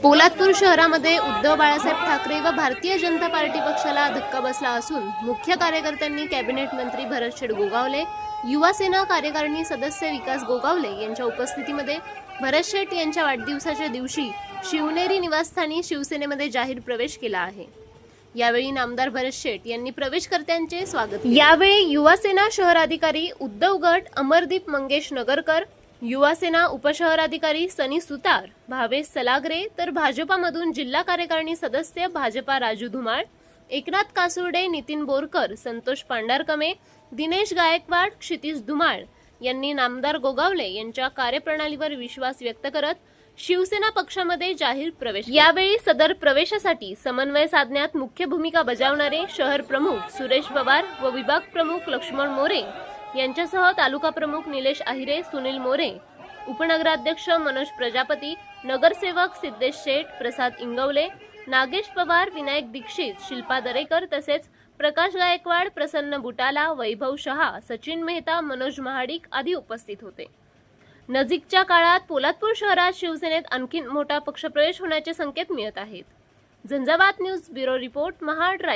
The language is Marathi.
पोलादपूर शहरामध्ये उद्धव बाळासाहेब ठाकरे व भारतीय जनता पार्टी पक्षाला धक्का बसला असून मुख्य कार्यकर्त्यांनी कॅबिनेट मंत्री भरतशेठ गोगावले, युवा सेना कार्यकारिणी सदस्य विकास गोगावले यांच्या उपस्थितीमध्ये भरतशेठ यांच्या वाढदिवसाच्या दिवशी शिवनेरी निवासस्थानी शिवसेनेमध्ये जाहीर प्रवेश केला आहे। यावेळी नामदार भरतशेठ यांनी प्रवेशकर्त्यांचे स्वागत केले। यावेळी युवा सेना शहराधिकारी उद्धव गट अमरदीप मंगेश नगरकर, युवा सेना उपशहराधिकारी सनी सुतार, भावेश सलागरे तर भाजपामधून जिल्हा कार्यकारिणी सदस्य भाजपा राजू धुमाळ, एकनाथ कासुर्डे, नितीन बोरकर, संतोष पांढरकमे, दिनेश गायकवाड, क्षितिज धुमाळ यांनी नामदार गोगावले यांच्या कार्यप्रणालीवर विश्वास व्यक्त करत शिवसेना पक्षामध्ये जाहीर प्रवेश। यावेळी सदर प्रवेशासाठी समन्वय साधण्यात मुख्य भूमिका बजावणारे शहर प्रमुख सुरेश पवार व विभाग प्रमुख लक्ष्मण मोरे यांच्यासह तालुका प्रमुख निलेश आहिरे, सुनील मोरे, उपनगराध्यक्ष मनोज प्रजापती, नगरसेवक सिद्धेश शेठ, प्रसाद इंगवले, नागेश पवार, विनायक दीक्षित, शिल्पा दरेकर तसेच प्रकाश गायकवाड, प्रसन्न बुटाला, वैभव शहा, सचिन मेहता, मनोज महाडिक आदी उपस्थित होते। नजीकच्या काळात पोलादपूर शहरात शिवसेनेत आणखी मोठा पक्षप्रवेश होण्याचे संकेत मिळत आहेत। झंझावात न्यूज ब्युरो रिपोर्ट, महाड।